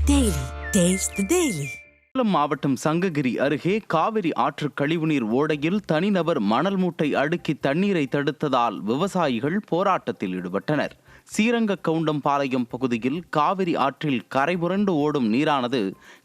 Daily. Taste the Daily. Salem மாவட்டம் சங்ககிரி அருகே காவிரி ஆற்று கழிவுநீர் ஓடையில் தனிநபர் மணல் மூட்டை அடுக்கி தண்ணீரை தடுத்ததால் விவசாயிகள் போராட்டத்தில் ஈடுபட்டனர். ஸ்ரீரங்ககவுண்டம்பாளையம் பகுதியில் காவிரி ஆற்றில் கரைபுரண்டு ஓடும் நீரானது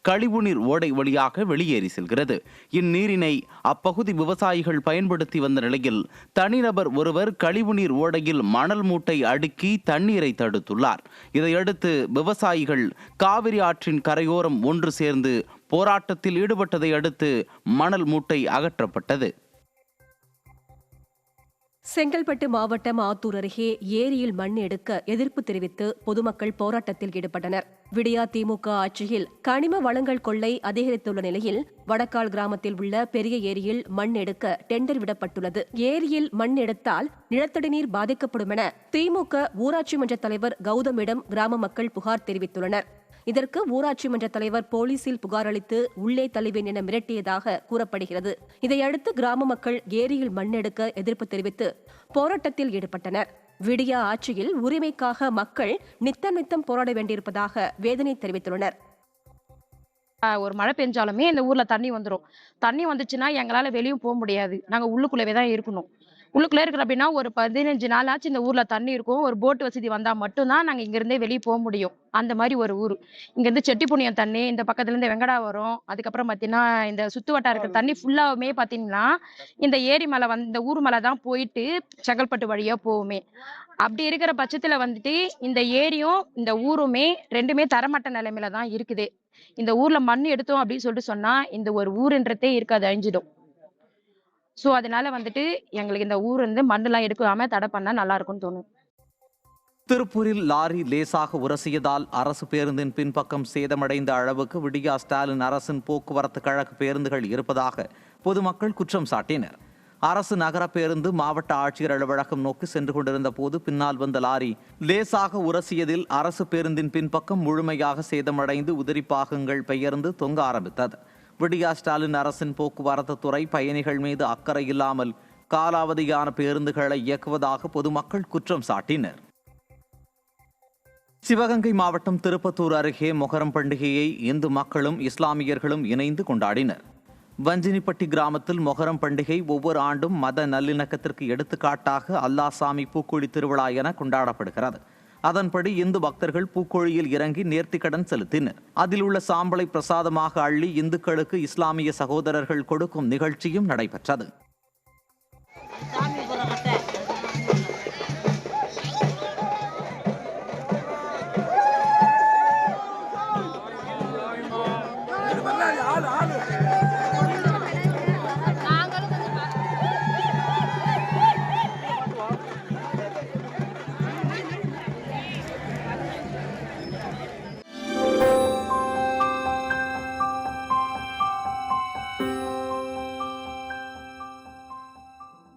கழிவுநீர் ஓடை வழியாக வெளியேறி செல்கிறது. இந்நீரினை அப்பகுதி விவசாயிகள் பயன்படுத்தி வந்த நிலையில் தனிநபர் ஒருவர் கழிவுநீர் ஓடையில் மணல் மூட்டை அடுக்கி தண்ணீரை தடுத்துள்ளார். இதையடுத்து விவசாயிகள் காவிரி ஆற்றின் கரையோரம் ஒன்று சேர்ந்து போராட்டத்தில் ஈடுபட்டதை அடுத்து மணல் மூட்டை அகற்றப்பட்டது. செங்கல்பட்டு மாவட்டம் ஆத்தூர் அருகே ஏரியில் மண் எடுக்க எதிர்ப்பு தெரிவித்து பொதுமக்கள் போராட்டத்தில் ஈடுபட்டனர். விடியா திமுக ஆட்சியில் கனிம வளங்கள் கொள்ளை அதிகரித்துள்ள நிலையில் வடக்கால் கிராமத்தில் உள்ள பெரிய ஏரியில் மண் எடுக்க டெண்டர் விடப்பட்டுள்ளது. ஏரியில் மண் எடுத்தால் நிலத்தடி நீர் பாதிக்கப்படும் என திமுக ஊராட்சி மன்ற தலைவர் கௌதமிடம் கிராம மக்கள் புகார் தெரிவித்துள்ளனர். இதற்கு ஊராட்சி மன்ற தலைவர் போலீசில் புகார் அளித்து உள்ளே தள்ளுவேன் என மிரட்டியதாக கூறப்படுகிறது. இதையடுத்து கிராம மக்கள் ஏரியில் மண் எடுக்க எதிர்ப்பு தெரிவித்து போராட்டத்தில் ஈடுபட்டனர். விடியா ஆட்சியில் உரிமைக்காக மக்கள் நித்தம் போராட வேண்டியிருப்பதாக வேதனை தெரிவித்துள்ளனர். ஒரு மழை பெஞ்சாலுமே இந்த ஊர்ல தண்ணி வந்துடும். தண்ணி வந்துச்சுன்னா எங்களால வெளியும் போக முடியாது. நாங்க உள்ளுக்குள்ளவே தான் இருக்கணும். உள்ளுக்குள்ள இருக்கிற அப்படின்னா ஒரு 15 நாளாச்சு இந்த ஊர்ல தண்ணி இருக்கும். ஒரு போட் வசதி வந்தா மட்டும்தான் நாங்க இங்க இருந்தே வெளியே போக முடியும். அந்த மாதிரி ஒரு ஊர். இங்க இருந்து செட்டிப்புண்ணியம் தண்ணி, இந்த பக்கத்துல இருந்து வெங்கடாவரம், அதுக்கப்புறம் பாத்தீங்கன்னா இந்த சுத்து வட்டார இருக்கிற தண்ணி ஃபுல்லாவுமே பாத்தீங்கன்னா இந்த ஏரி மேல இந்த ஊர் மேல தான் போயிட்டு செங்கல்பட்டு வழியா போகுமே. அப்படி இருக்கிற பட்சத்துல வந்துட்டு இந்த ஏரியும் இந்த ஊருமே ரெண்டுமே தரமட்ட நிலைமையில தான் இருக்குது. இந்த ஊர்ல மண் எடுத்தோம் அப்படின்னு சொல்லிட்டு சொன்னா இந்த ஒரு ஊருன்றதே இருக்காது, அழிஞ்சிடும். சோ அதனால வந்துட்டு எங்களுக்கு இந்த ஊர் மண்ணெல்லாம் எடுக்காம தடை பண்ணா நல்லா இருக்கும்னு தோணும். திருப்பூரில் லாரி லேசாக உரசியதால் அரசு பேருந்தின் பின்பக்கம் சேதமடைந்த அளவுக்கு விடியா ஸ்டாலின் அரசின் போக்குவரத்து கழக பேருந்துகள் இருப்பதாக பொதுமக்கள் குற்றம் சாட்டினர். அரசு நகர பேருந்து மாவட்ட ஆட்சியர் அலுவலகம் நோக்கி சென்று கொண்டிருந்த போது பின்னால் வந்த லாரி லேசாக உரசியதில் அரசு பேருந்தின் பின்பக்கம் முழுமையாக சேதமடைந்து உதிரி பாகங்கள் பெயர்ந்து தொங்க ஆரம்பித்தது. விடியா ஸ்டாலின் அரசின் போக்குவரத்து துறை பயணிகள் மீது அக்கறை இல்லாமல் காலாவதியான பேருந்துகளை இயக்குவதாக பொதுமக்கள் குற்றம் சாட்டினர். சிவகங்கை மாவட்டம் திருப்பத்தூர் அருகே மொஹரம் பண்டிகையை இந்து மக்களும் இஸ்லாமியர்களும் இணைந்து கொண்டாடினர். வஞ்சினிப்பட்டி கிராமத்தில் மொஹரம் பண்டிகை ஒவ்வொரு ஆண்டும் மத நல்லிணக்கத்திற்கு எடுத்துக்காட்டாக அல்லாசாமி பூக்குழி திருவிழா என கொண்டாடப்படுகிறது. அதன்படி இந்து பக்தர்கள் பூக்கோழியில் இறங்கி நேர்த்திக்கடன் செலுத்தினர். அதில் உள்ள சாம்பலை பிரசாதமாக அள்ளி இந்துக்களுக்கு இஸ்லாமிய சகோதரர்கள் கொடுக்கும் நிகழ்ச்சியும் நடைபெற்றது. ஆளு